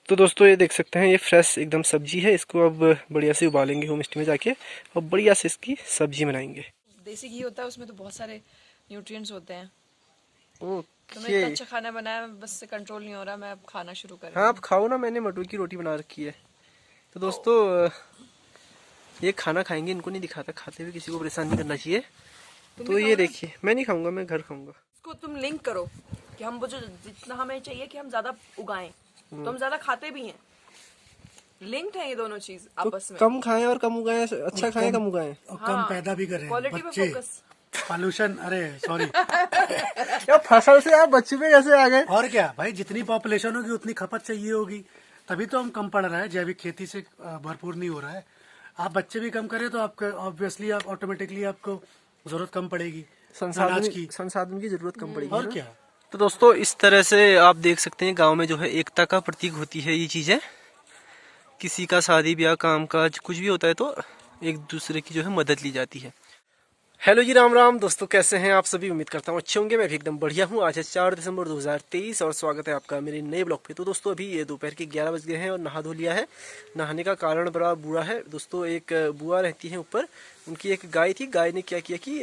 तो दोस्तों ये देख सकते हैं, ये फ्रेश एकदम सब्जी है। इसको अब बढ़िया से उबालेंगे होम स्टे में जाके और बढ़िया से इसकी सब्जी बनाएंगे। देसी घी होता है, उसमें तो बहुत सारे न्यूट्रिएंट्स होते हैं। तो मैं ओके। इतना अच्छा खाना बनाया, बस से कंट्रोल नहीं हो रहा, मैं अब खाना शुरू कर रही हाँ, आप हूँ। खाओ ना, मैंने मटरू की रोटी बना रखी है। तो दोस्तों ये खाना खाएंगे, इनको नहीं दिखाता खाते हुए, किसी को परेशान नहीं करना चाहिए। तुम भी तो खाओ ये ना। देखिए, मैं नहीं खाऊंगा, मैं घर खाऊंगा। इसको तुम लिंक करो कि हम वो जो जितना हमें चाहिए कि हम ज्यादा उगाएं, तो हम ज्यादा खाते भी हैं। लिंक्ड है ये दोनों चीज तो आपस में। कम खाएं और कम उगाएं, अच्छा खाएं कम उगाएं। और हाँ, कम पैदा भी करें क्वालिटी पे बच्चे। फोकस। पॉल्यूशन, अरे सॉरी। यार फसल से आप बच्चे पे कैसे आ गए? और क्या भाई, जितनी पॉपुलेशन होगी उतनी खपत चाहिए होगी, तभी तो हम कम पड़ रहा है। जैविक खेती से भरपूर नहीं हो रहा है। आप बच्चे भी कम करें तो आपको ऑब्वियसली आप ऑटोमेटिकली आपको जरूरत कम पड़ेगी अनाज की। संसाधन की जरूरत कम पड़ेगी और ना? क्या। तो दोस्तों इस तरह से आप देख सकते हैं, गांव में जो है एकता का प्रतीक होती है ये चीजें। किसी का शादी ब्याह काम काज कुछ भी होता है तो एक दूसरे की जो है मदद ली जाती है। हेलो जी, राम राम दोस्तों, कैसे हैं आप सभी? उम्मीद करता हूँ अच्छे होंगे। मैं भी एकदम बढ़िया हूँ। आज है 4 दिसंबर 2023 और स्वागत है आपका मेरे नए ब्लॉग पे। तो दोस्तों अभी ये दोपहर के 11 बज गए हैं और नहा धो लिया है। नहाने का कारण बड़ा बुरा है दोस्तों। एक बुआ रहती है ऊपर, उनकी एक गाय थी। गाय ने क्या किया कि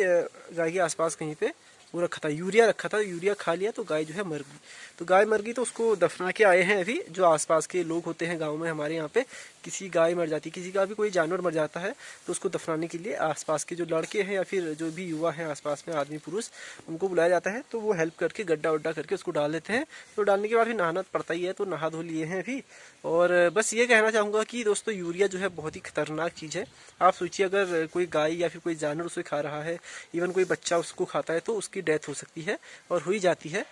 गाय के आसपास कहीं पे वो रखा था, यूरिया रखा था। यूरिया खा लिया तो गाय जो है मर गई। तो गाय मर गई तो उसको दफना के आए हैं अभी। जो आसपास के लोग होते हैं गांव में, हमारे यहाँ पे किसी गाय मर जाती, किसी का भी कोई जानवर मर जाता है तो उसको दफनाने के लिए आसपास के जो लड़के हैं या फिर जो भी युवा हैं आसपास में, आदमी पुरुष, उनको बुलाया जाता है। तो वो हेल्प करके गड्ढा वड्ढा करके उसको डाल देते हैं। तो डालने के बाद फिर नहाना पड़ता ही है, तो नहा धो लिए हैं अभी। और बस ये कहना चाहूँगा कि दोस्तों यूरिया जो है बहुत ही खतरनाक चीज़ है। आप सोचिए, अगर कोई गाय या फिर कोई जानवर उसे खा रहा है, इवन कोई बच्चा उसको खाता है, तो उसकी डेथ हो सकती है और हो ही जाती है।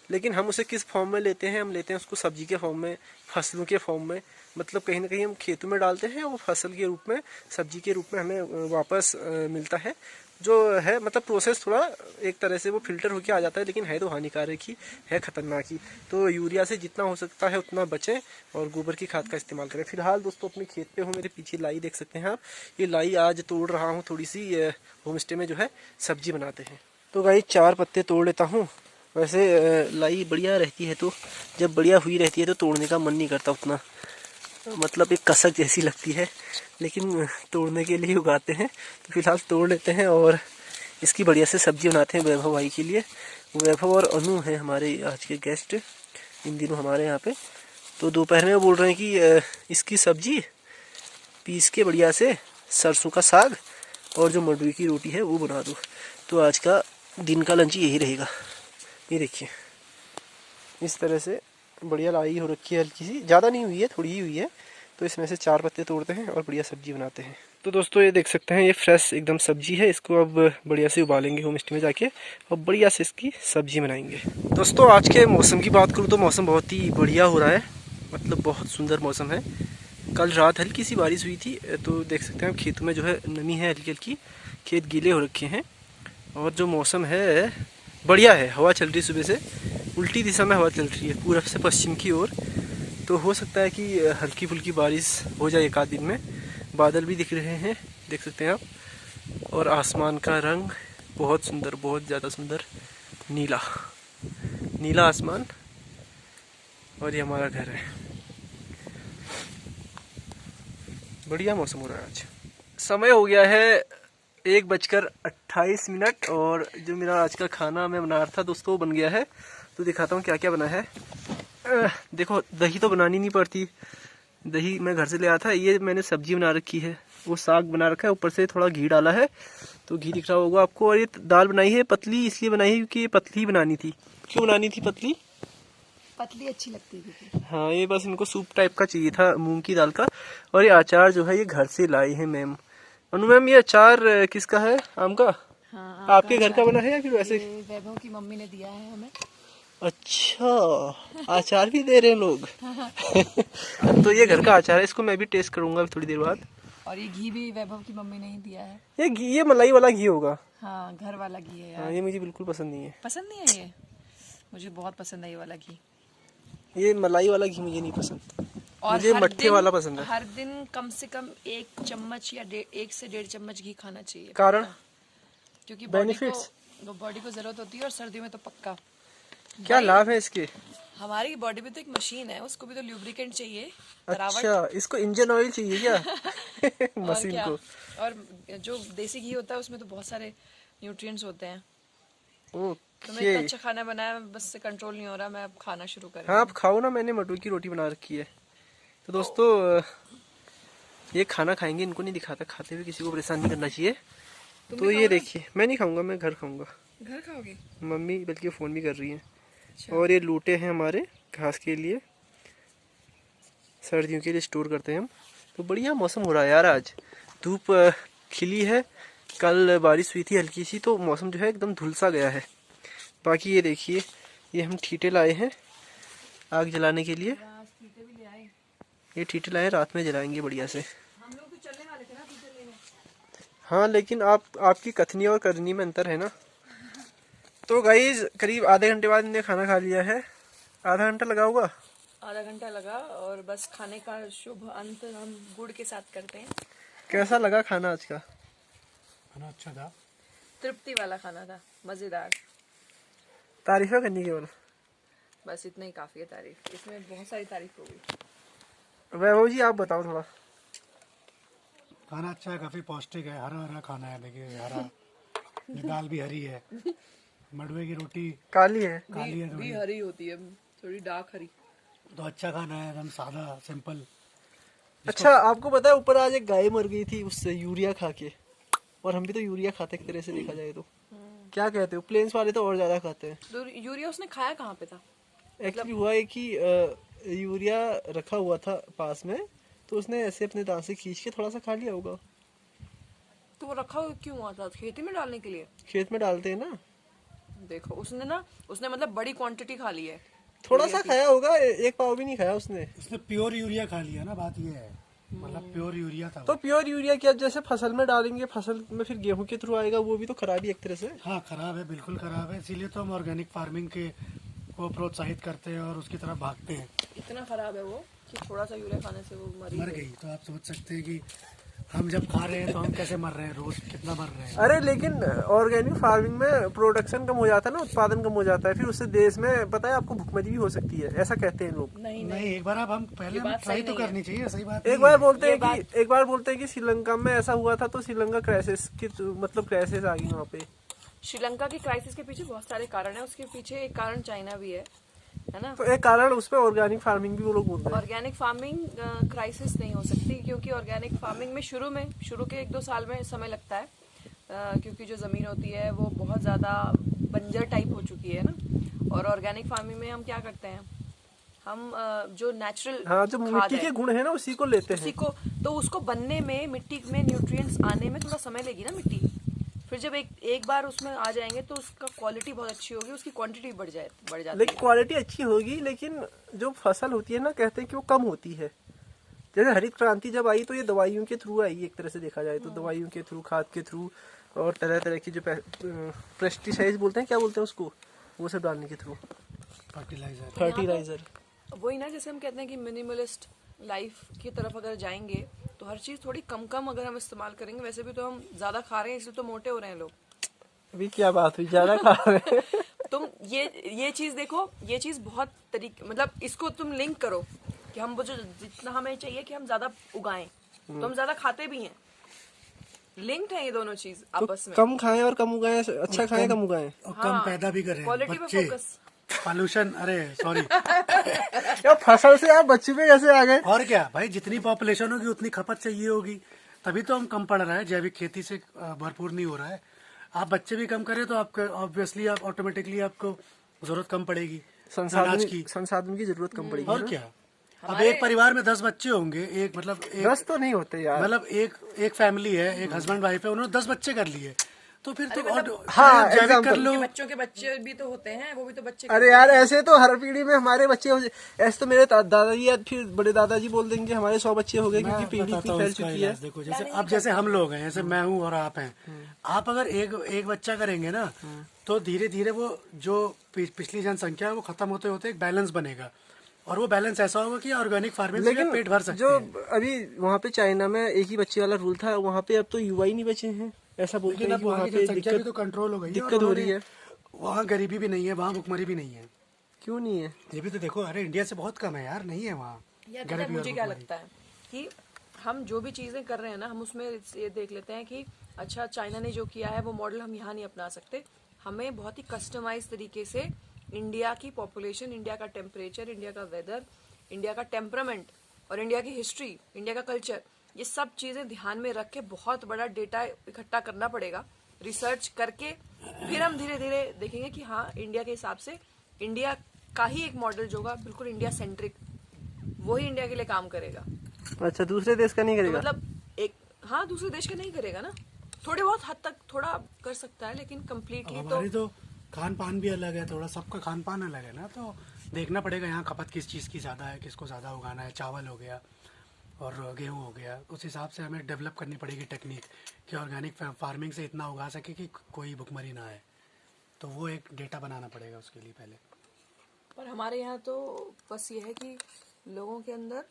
लेकिन हम उसे किस फॉर्म में लेते हैं? हम लेते हैं उसको सब्जी के फॉर्म में, फसलों के फॉर्म में। मतलब कहीं ना कहीं हम खेतों में डालते हैं, वो फसल के रूप में, सब्जी के रूप में हमें वापस मिलता है। जो है मतलब प्रोसेस थोड़ा एक तरह से वो फिल्टर होके आ जाता है, लेकिन है तो हानिकारक ही है, खतरनाक ही। तो यूरिया से जितना हो सकता है उतना बचें और गोबर की खाद का इस्तेमाल करें। फिलहाल दोस्तों अपने खेत पे हूँ, मेरे पीछे लाई देख सकते हैं आप। ये लाई आज तोड़ रहा हूँ, थोड़ी सी होम स्टे में जो है सब्जी बनाते हैं। तो भाई 4 पत्ते तोड़ लेता हूँ। वैसे लाई बढ़िया रहती है, तो जब बढ़िया हुई रहती है तो तोड़ने का मन नहीं करता उतना, मतलब एक कसक जैसी लगती है। लेकिन तोड़ने के लिए उगाते हैं, तो फिलहाल तोड़ लेते हैं और इसकी बढ़िया से सब्जी बनाते हैं वैभव भाई के लिए। वैभव और अनु हैं हमारे आज के गेस्ट इन दिनों हमारे यहाँ पे। तो दोपहर में बोल रहे हैं कि इसकी सब्जी पीस के बढ़िया से सरसों का साग और जो मडुई की रोटी है वो बना दो। तो आज का दिन का लंच यही रहेगा। ये देखिए इस तरह से बढ़िया लाई हो रखी है, हल्की सी, ज़्यादा नहीं हुई है, थोड़ी ही हुई है। तो इसमें से 4 पत्ते तोड़ते हैं और बढ़िया सब्जी बनाते हैं। तो दोस्तों ये देख सकते हैं, ये फ्रेश एकदम सब्जी है। इसको अब बढ़िया से उबालेंगे होम स्टे में जाके और बढ़िया से इसकी सब्जी बनाएंगे। दोस्तों आज के मौसम की बात करूँ तो मौसम बहुत ही बढ़िया हो रहा है, मतलब बहुत सुंदर मौसम है। कल रात हल्की सी बारिश हुई थी, तो देख सकते हैं खेतों में जो है नमी है हल्की हल्की, खेत गीले हो रखे हैं। और जो मौसम है बढ़िया है, हवा चल रही है सुबह से, उल्टी दिशा में हवा चल रही है पूरब से पश्चिम की ओर। तो हो सकता है कि हल्की फुल्की बारिश हो जाए एक आध दिन में। बादल भी दिख रहे हैं, देख सकते हैं आप। और आसमान का रंग बहुत सुंदर, बहुत ज़्यादा सुंदर, नीला नीला आसमान। और ये हमारा घर है। बढ़िया मौसम हो रहा है आज। समय हो गया है 1:28 और जो मेरा आज का खाना मैं बना रहा था दोस्तों वो बन गया है। तो दिखाता हूँ क्या क्या बना है। देखो दही तो बनानी नहीं पड़ती, दही मैं घर से ले आया था। ये मैंने सब्जी बना रखी है, वो साग बना रखा है, ऊपर से थोड़ा घी डाला है, तो घी दिख रहा होगा आपको। और ये दाल बनाई है पतली, इसलिए बनाई है क्योंकि ये पतली ही बनानी थी। क्यों बनानी थी पतली? पतली अच्छी लगती है। हाँ, ये बस इनको सूप टाइप का चाहिए था मूंग की दाल का। और ये अचार जो है ये घर से लाए हैं मैम। अनु मैम, ये अचार किसका है? आम का? हाँ, आपके घर का बना है या फिर वैसे? वैभव की मम्मी ने दिया है हमें। अच्छा, अचार भी दे रहे हैं लोग। तो ये घर का अचार है, इसको मैं भी टेस्ट करूंगा थोड़ी देर बाद। और ये घी भी वैभव की मम्मी ने ही दिया है। ये घी, ये मलाई वाला घी होगा। हाँ, घर वाला घी है यार। हाँ, ये मुझे बिल्कुल पसंद नहीं है। पसंद नहीं है ये? मुझे बहुत पसंद है ये वाला घी। ये मलाई वाला घी मुझे नहीं पसंद, और मुझे मट्ठे वाला पसंद है। हर दिन कम से कम 1 चम्मच या 1 से 1.5 चम्मच घी खाना चाहिए। कारण? क्योंकि बेनिफिट्स? बॉडी को जरूरत होती है, और सर्दियों में तो पक्का। क्या लाभ है इसके? हमारी बॉडी भी तो एक मशीन है, उसको भी तो ल्यूब्रिकेंट चाहिए। अच्छा, इसको इंजन ऑयल चाहिए क्या? और मशीन क्या, को। और जो देसी घी होता है उसमें तो बहुत सारे न्यूट्रिएंट्स होते हैं। तो मैं ओके। इतना अच्छा खाना बनाया, बस से कंट्रोल नहीं हो रहा, मैं अब खाना शुरू कर रही हाँ, हूँ। आप खाओ ना, मैंने मटरू की रोटी बना रखी है। तो दोस्तों ये खाना खाएंगे, इनको नहीं दिखाता, खाते हुए किसी को परेशान नहीं करना चाहिए। तुम तो भी ये खाओ ना। देखिए, मैं नहीं खाऊंगा, मैं घर खाऊंगा। घर खाओगे? मम्मी बल्कि फ़ोन भी कर रही है। अच्छा। और ये लूटे हैं हमारे घास के लिए, सर्दियों के लिए स्टोर करते हैं हम। तो बढ़िया मौसम हो रहा है यार, आज धूप खिली है। कल बारिश हुई थी हल्की सी, तो मौसम जो है एकदम धुलसा गया है। बाकी ये देखिए, ये हम ठीटे लाए हैं आग जलाने के लिए। टीटे भी ले आए। ये ठीटे लाए, रात में जलाएंगे बढ़िया से। हम लोग तो चलने वाले थे ना टीटे लेने। हाँ, लेकिन आपकी कथनी और करनी में अंतर है ना। तो गाइस करीब आधे घंटे बाद इन्हें खाना खा लिया है। आधा घंटा लगा होगा। आधा घंटा लगा, और बस खाने का शुभ अंत हम गुड़ के साथ करते हैं। कैसा लगा खाना आज का? खाना अच्छा था। तृप्ति वाला खाना था, मजेदार। तारीफें करनी केवल। बस इतना ही काफी है तारीफ, इसमें बहुत सारी तारीफ होगी। वैभव जी आप बताओ थोड़ा। खाना अच्छा है, काफी पौष्टिक है, हरा हरा खाना है। देखिए हरा, दाल भी हरी है, मडवे की रोटी काली है। काली है भी थोड़ी। हरी होती है, थोड़ी डार्क हरी। तो अच्छा खाना है, एकदम सादा सिंपल। अच्छा, आपको पता है ऊपर आज एक गाय मर गई थी उससे यूरिया खा के। और हम भी तो यूरिया खाते एक तरह से देखा जाए तो। क्या कहते हो? प्लेन्स वाले तो और ज्यादा खाते हैं। तो यूरिया उसने खाया कहाँ पे था? एक्चुअली हुआ है कि यूरिया रखा हुआ था पास में, तो उसने ऐसे अपने दांत से खींच के थोड़ा सा खा लिया होगा। तो वो रखा क्यों हुआ था? खेती में डालने के लिए? खेत में डालते हैं ना। देखो उसने मतलब बड़ी क्वांटिटी खा ली है। थोड़ा सा खाया होगा, एक पाव भी नहीं खाया उसने। इसने प्योर यूरिया खा लिया ना, बात ये है। मतलब प्योर यूरिया था तो वो। प्योर यूरिया क्या जैसे फसल में डालेंगे, फसल में फिर गेहूं के थ्रू आएगा, वो भी तो खराब ही एक तरह से। हाँ खराब है, बिल्कुल खराब है। इसीलिए तो हम ऑर्गेनिक फार्मिंग के को प्रोत्साहित करते हैं और उसकी तरफ भागते हैं। इतना खराब है वो कि थोड़ा सा यूरिया खाने से वो मर गई। तो आप सोच सकते हैं कि हम जब खा रहे हैं तो हम कैसे मर रहे हैं, रोज कितना मर रहे हैं। अरे लेकिन ऑर्गेनिक फार्मिंग में प्रोडक्शन कम हो जाता है ना, उत्पादन कम हो जाता है, फिर उससे देश में पता है आपको भुखमरी भी हो सकती है, ऐसा कहते हैं लोग। नहीं नहीं, एक बार अब हम पहले हम बात ट्राई सही तो नहीं है। करनी चाहिए, सही बात एक नहीं बार है। बोलते हैं कि श्रीलंका में ऐसा हुआ था, तो श्रीलंका क्राइसिस की मतलब क्राइसिस आ गई वहाँ पे। श्रीलंका की क्राइसिस के पीछे बहुत सारे कारण है, उसके पीछे एक कारण चाइना भी है ना। तो एक कारण उसमें ऑर्गेनिक फार्मिंग भी वो लोग बोलते हैं। ऑर्गेनिक फार्मिंग क्राइसिस नहीं हो सकती, क्योंकि ऑर्गेनिक फार्मिंग में शुरू के 1-2 साल में समय लगता है, क्योंकि जो ज़मीन होती है वो बहुत ज़्यादा बंजर टाइप हो चुकी है ना। और ऑर्गेनिक फार्मिंग में हम क्या करते हैं, हम जो नेचुरल हाँ, जो मिट्टी के गुण है ना उसी को लेते उसी हैं। को, तो उसको बनने में, मिट्टी में न्यूट्रिएंट्स आने में थोड़ा समय लेगी ना मिट्टी। फिर जब एक बार उसमें आ जाएंगे तो उसका क्वालिटी बहुत अच्छी होगी, उसकी क्वांटिटी बढ़ जाती लेकिन है। क्वालिटी अच्छी होगी, लेकिन जो फसल होती है ना, कहते हैं कि वो कम होती है। जैसे हरित क्रांति जब आई तो ये दवाइयों के थ्रू आई, एक तरह से देखा जाए तो दवाइयों के थ्रू, खाद के थ्रू, और तरह तरह की जो पेस्टिसाइड्स बोलते हैं, क्या बोलते हैं उसको, वो सब डालने के थ्रू, फर्टिलाइजर। वही ना, जैसे हम कहते हैं कि मिनिमलिस्ट लाइफ की तरफ अगर जाएंगे तो हर चीज थोड़ी कम कम अगर हम इस्तेमाल करेंगे। वैसे भी तो हम ज्यादा खा रहे हैं, इसलिए तो मोटे हो रहे हैं लोग। अभी क्या बात हुई, ज्यादा खा रहे हैं? तुम ये चीज देखो, ये चीज बहुत तरीके, मतलब इसको तुम लिंक करो कि हम वो जो जितना हमें चाहिए कि हम ज्यादा उगाएं, तो हम ज्यादा खाते भी हैं। लिंक्ड है ये दोनों चीज आपस में। कम खाएं और कम उगाएं, अच्छा खाएं कम उगाएं। और कम पैदा भी करें। क्वालिटी पे बच्चे फोकस। पॉल्यूशन, अरे सॉरी। क्या फसल से आप बच्चे पे कैसे आ गए? और क्या भाई, जितनी पॉपुलेशन होगी उतनी खपत चाहिए होगी, तभी तो हम कम पड़ रहा है। जैविक खेती से भरपूर नहीं हो रहा है। आप बच्चे भी कम करें तो आपको ऑब्वियसली आप ऑटोमेटिकली आपको जरूरत कम पड़ेगी अनाज की। संसाधन की जरूरत कम पड़ेगी। और क्या, अब एक परिवार में 10 बच्चे होंगे, एक मतलब एक 10 तो नहीं होते यार, मतलब एक फैमिली है, एक हस्बैंड वाइफ है, उन्होंने 10 बच्चे कर लिए, तो फिर तो हाँ, जैविक कर example। लो। बच्चों के बच्चे भी तो होते हैं, वो भी तो बच्चे। अरे यार ऐसे तो हर पीढ़ी में हमारे बच्चे ऐसे तो मेरे दादाजी या फिर बड़े दादाजी बोल देंगे हमारे 100 बच्चे हो गए, क्योंकि पीढ़ी बताता इतनी हूँ फैल इसका चुकी इलाज। है। देखो जैसे हम लोग हैं, जैसे मैं हूँ और आप हैं, आप अगर एक बच्चा करेंगे ना, तो धीरे धीरे वो जो पिछली जनसंख्या है वो खत्म होते होते एक बैलेंस बनेगा, और वो बैलेंस ऐसा होगा कि ऑर्गेनिक फार्मिंग से पेट भर सकते जो हैं। अभी वहाँ पे चाइना में एक ही बच्चे वाला रूल था, वहाँ पे अब तो युवा ही नहीं बचे हैं, ऐसा बोलते लेकिन हैं अब कि वहाँ वहाँ की पे जनसंख्या भी तो कंट्रोल हो गई है, और दिक्कत हो रही है। वहाँ गरीबी भी नहीं है, वहाँ भुखमरी भी नहीं है। क्यों नहीं है? ये भी तो देखो, अरे इंडिया से बहुत कम है यार, नहीं है वहाँ यार पता है मुझे क्या लगता है कि हम जो भी चीजें कर रहे हैं ना, हम उसमें ये देख लेते हैं कि अच्छा चाइना ने जो किया है वो मॉडल हम यहाँ नहीं अपना सकते। हमें बहुत ही कस्टमाइज तरीके से इंडिया की पॉपुलेशन, इंडिया का टेम्परेचर, इंडिया का वेदर, इंडिया का टेम्परामेंट और इंडिया की हिस्ट्री, इंडिया का कल्चर, ये सब चीजें ध्यान में रख के बहुत बड़ा डेटा इकट्ठा करना पड़ेगा, रिसर्च करके फिर हम धीरे धीरे देखेंगे कि हाँ इंडिया के हिसाब से इंडिया का ही एक मॉडल जो होगा बिल्कुल इंडिया सेंट्रिक, वही इंडिया के लिए काम करेगा। अच्छा, दूसरे देश का नहीं तो करेगा? मतलब एक हाँ दूसरे देश का नहीं करेगा ना, थोड़े बहुत हद तक थोड़ा कर सकता है, लेकिन कम्प्लीटली हमारी तो खान पान भी अलग है, थोड़ा सबका खान पान अलग है ना, तो देखना पड़ेगा यहाँ खपत किस चीज़ की ज़्यादा है, किसको ज़्यादा उगाना है। चावल हो गया और गेहूँ हो गया, उस हिसाब से हमें डेवलप करनी पड़ेगी टेक्निक कि ऑर्गेनिक फार्मिंग से इतना उगा सके कि कोई भुखमरी ना आए। तो वो एक डेटा बनाना पड़ेगा उसके लिए पहले। पर हमारे यहाँ तो बस ये है कि लोगों के अंदर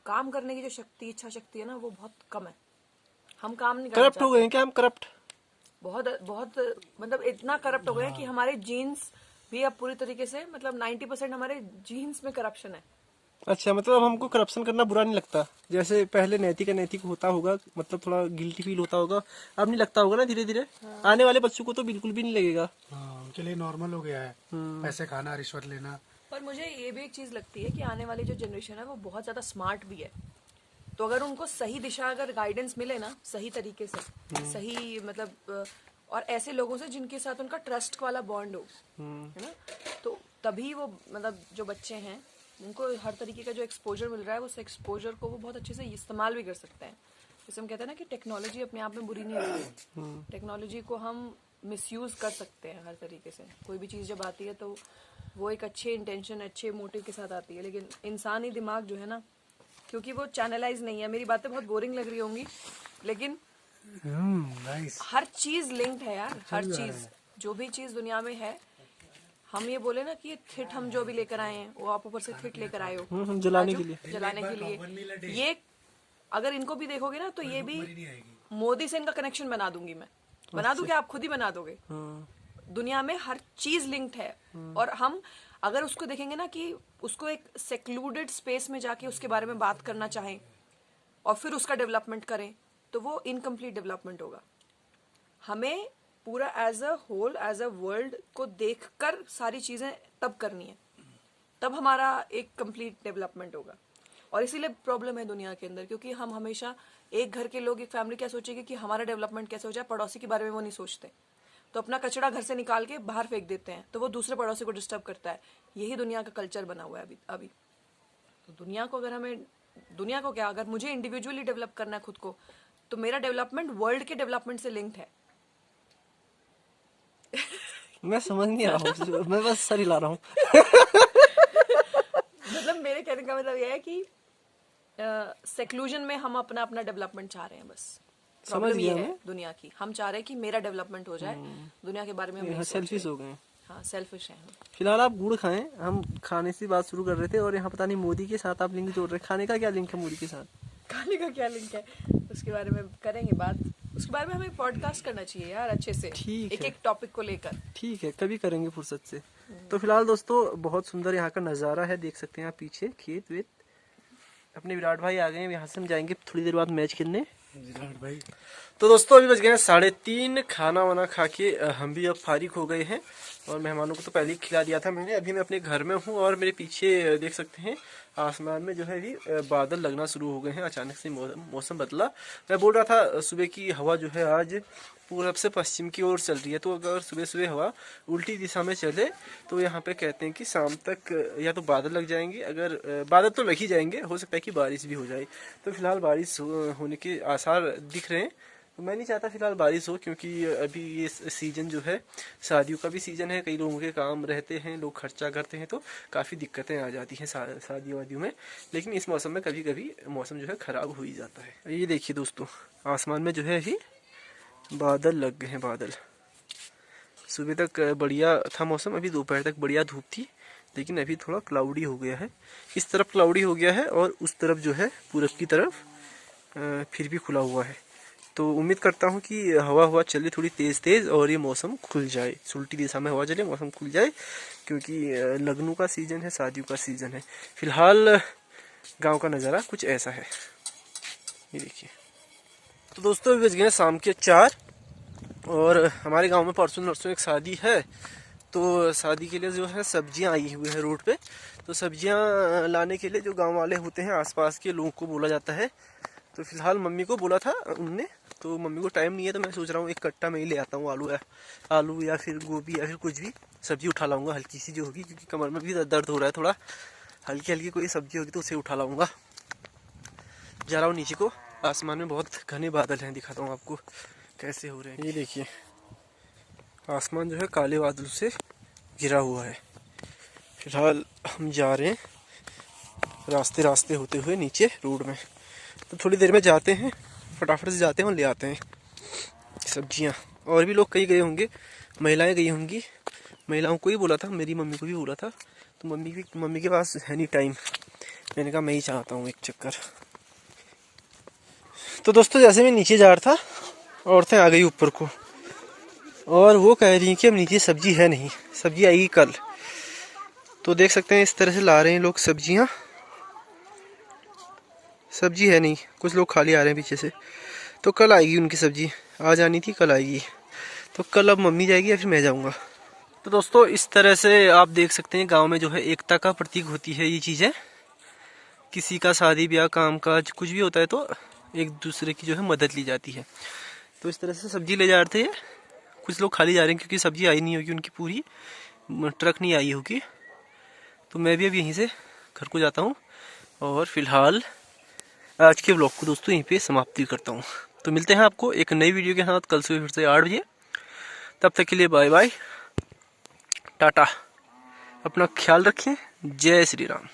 काम करने की जो शक्ति, इच्छा शक्ति है ना, वो बहुत कम है। हम काम नहीं करना करप्ट हो चाहते। गए हैं क्या हम? करप्ट बहुत बहुत मतलब इतना करप्ट हो गए हैं कि हमारे जीन्स भी अब पूरी तरीके से मतलब 90% हमारे जीन्स में करप्शन है। अच्छा, मतलब अब हमको करप्शन करना बुरा नहीं लगता? जैसे पहले नैतिक अनैतिक होता होगा, मतलब थोड़ा गिल्टी फील होता होगा, अब नहीं लगता होगा ना धीरे धीरे? आने वाले बच्चों को तो बिल्कुल भी नहीं लगेगा। हाँ, उनके लिए नॉर्मल हो गया है पैसे खाना, रिश्वत लेना। पर मुझे ये भी एक चीज लगती है कि आने वाली जो जनरेशन है वो बहुत ज्यादा स्मार्ट भी है। तो अगर उनको सही दिशा, अगर गाइडेंस मिले ना सही तरीके से, सही मतलब और ऐसे लोगों से जिनके साथ उनका ट्रस्ट वाला बॉन्ड हो, है ना, तो तभी वो मतलब जो बच्चे हैं उनको हर तरीके का जो एक्सपोजर मिल रहा है उस एक्सपोजर को वो बहुत अच्छे से इस्तेमाल भी कर सकते हैं। जैसे हम कहते हैं ना कि टेक्नोलॉजी अपने आप में बुरी नहीं होती, टेक्नोलॉजी को हम मिसयूज कर सकते हैं हर तरीके से। कोई भी चीज़ जब आती है तो वो एक अच्छे इंटेंशन, अच्छे मोटिव के साथ आती है, लेकिन इंसानी दिमाग जो है ना, क्योंकि वो चैनलाइज नहीं है। मेरी बातें बहुत बोरिंग लग रही होंगी, लेकिन नाइस। हर चीज लिंक्ड है यार, हर चीज, जो भी चीज दुनिया में है। हम ये बोले ना कि ये थिट हम जो भी लेकर आए हैं वो आप ऊपर से थिट लेकर आए हो जलाने के लिए। जलाने के लिए। ये अगर इनको भी देखोगे ना तो ये भी मोदी से इनका कनेक्शन बना दूंगी मैं, बना दूंगी, आप खुद ही बना दोगे। दुनिया में हर चीज लिंक्ड है, और हम अगर उसको देखेंगे ना कि उसको एक सेक्लूडेड स्पेस में जाके उसके बारे में बात करना चाहें और फिर उसका डेवलपमेंट करें, तो वो इनकम्प्लीट डेवलपमेंट होगा। हमें पूरा as a whole, as a world को देखकर सारी चीजें तब करनी है, तब हमारा एक कंप्लीट डेवलपमेंट होगा। और इसीलिए प्रॉब्लम है दुनिया के अंदर, क्योंकि हम हमेशा एक घर के लोग, एक फैमिली क्या सोचेगी कि हमारा डेवलपमेंट कैसे हो जाए, पड़ोसी के बारे में वो नहीं सोचते। तो अपना कचरा घर से निकाल के बाहर फेंक देते हैं, तो वो दूसरे पड़ोसी को डिस्टर्ब करता है। यही दुनिया का कल्चर बना हुआ है अभी। तो दुनिया को अगर हमें, दुनिया को क्या, अगर मुझे इंडिविजुअली डेवलप करना है खुद को, तो मेरा डेवलपमेंट वर्ल्ड के डेवलपमेंट से लिंक्ड है। मैं समझ नहीं आ रहा हूँ, मैं बस सर हिला रहा हूँ। मतलब मेरे कहने का मतलब यह है कि सेक्लूजन में हम अपना अपना डेवलपमेंट चाह रहे हैं, बस प्रॉब्लम ये है दुनिया की। हम चाह रहे हैं कि मेरा डेवलपमेंट हो जाए, दुनिया के बारे में हम सेल्फिश हो गए। हाँ, सेल्फिश हैं। फिलहाल आप गुड़ खाएं, हम खाने से बात शुरू कर रहे थे और यहाँ पता नहीं मोदी के साथ आप लिंक जोड़ रहे हैं। खाने का क्या लिंक है मोदी के साथ? खाने का क्या लिंक है उसके बारे में करेंगे बात, उसके बारे में हमें पॉडकास्ट करना चाहिए यार अच्छे से, एक एक टॉपिक को लेकर। ठीक है, कभी करेंगे फुर्सत से। तो फिलहाल दोस्तों बहुत सुंदर यहाँ का नज़ारा है, देख सकते हैं आप पीछे खेत वेत। अपने विराट भाई आ गए हैं, यहाँ से हम जाएंगे थोड़ी देर बाद मैच खेलने। विराट भाई, तो दोस्तों अभी बज गए हैं 3:30, खाना वाना खा के हम भी अब फारिग हो गए हैं और मेहमानों को तो पहले ही खिला दिया था मैंने। अभी मैं अपने घर में हूँ और मेरे पीछे देख सकते हैं आसमान में जो है अभी बादल लगना शुरू हो गए हैं। अचानक से मौसम बदला। मैं बोल रहा था सुबह की हवा जो है आज पूरब से पश्चिम की ओर चल रही है, तो अगर सुबह सुबह हवा उल्टी दिशा में चले तो यहाँ पे कहते हैं कि शाम तक या तो बादल लग जाएंगे, अगर बादल तो लग ही जाएंगे, हो सकता है कि बारिश भी हो जाए। तो फिलहाल बारिश होने के आसार दिख रहे हैं। तो मैं नहीं चाहता फिलहाल बारिश हो, क्योंकि अभी ये सीज़न जो है शादियों का भी सीज़न है, कई लोगों के काम रहते हैं, लोग खर्चा करते हैं, तो काफ़ी दिक्कतें आ जाती हैं शादियों वादियों में। लेकिन इस मौसम में कभी कभी मौसम जो है ख़राब हो ही जाता है। ये देखिए दोस्तों, आसमान में जो है अभी बादल लग गए हैं। बादल सुबह तक बढ़िया था मौसम, अभी दोपहर तक बढ़िया धूप थी, लेकिन अभी थोड़ा क्लाउडी हो गया है। इस तरफ क्लाउडी हो गया है और उस तरफ जो है पूरब की तरफ फिर भी खुला हुआ है। तो उम्मीद करता हूँ कि हवा चले थोड़ी तेज़ तेज़ और ये मौसम खुल जाए, उल्टी दिशा में हवा चले मौसम खुल जाए, क्योंकि लगनों का सीज़न है, शादियों का सीज़न है। फिलहाल गांव का नज़ारा कुछ ऐसा है, ये देखिए। तो दोस्तों अभी बज गए शाम के 4 और हमारे गांव में परसों नरसों एक शादी है, तो शादी के लिए जो है सब्जियां आई हुई है रोड पे। तो सब्जियां लाने के लिए जो गांव वाले होते हैं आसपास के लोगों को बोला जाता है। तो फिलहाल मम्मी को बोला था उनने, तो मम्मी को टाइम नहीं है, तो मैं सोच रहा हूँ एक कट्टा में ही ले आता हूँ आलू या फिर गोभी या फिर कुछ भी सब्जी उठा लाऊंगा हल्की सी जो होगी, क्योंकि कमर में भी दर्द हो रहा है थोड़ा। हल्की कोई सब्जी होगी तो उसे उठा लाऊंगा। जा रहा हूँ नीचे को, आसमान में बहुत घने बादल हैं, दिखाता हूँ आपको कैसे हो रहे हैं। ये देखिए आसमान जो है काले बादल से घिरा हुआ है। फिलहाल हम जा रहे हैं रास्ते होते हुए नीचे रोड में, तो थोड़ी देर में जाते हैं, फटाफट से जाते हैं और ले आते हैं सब्जियां। और भी लोग कई गए होंगे, महिलाएं गई होंगी, महिलाओं को ही बोला था, मेरी मम्मी को भी बोला था, तो मम्मी के पास है नहीं टाइम, मैंने कहा मैं ही चाहता हूँ एक चक्कर। तो दोस्तों जैसे मैं नीचे जा रहा था, औरतें आ गई ऊपर को और वो कह रही हैं कि अब नीचे सब्जी है नहीं, सब्जी आएगी कल। तो देख सकते हैं इस तरह से ला रहे हैं लोग सब्जियां, सब्जी है नहीं, कुछ लोग खाली आ रहे हैं पीछे से। तो कल आएगी उनकी सब्जी, आज आनी थी कल आएगी। तो कल अब मम्मी जाएगी या फिर मैं जाऊंगा। तो दोस्तों इस तरह से आप देख सकते हैं गांव में जो है एकता का प्रतीक होती है ये चीज़ें। किसी का शादी ब्याह काम काज कुछ भी होता है तो एक दूसरे की जो है मदद ली जाती है। तो इस तरह से सब्जी ले जा रहे थे, कुछ लोग खाली जा रहे हैं क्योंकि सब्जी आई नहीं होगी उनकी, पूरी ट्रक नहीं आई होगी। तो मैं भी अब यहीं से घर को जाता हूँ और फिलहाल आज के ब्लॉग को दोस्तों यहीं पे समाप्ति करता हूँ। तो मिलते हैं आपको एक नई वीडियो के साथ कल सुबह फिर से 8 बजे। तब तक के लिए बाय बाय, टाटा, अपना ख्याल रखें, जय श्री राम।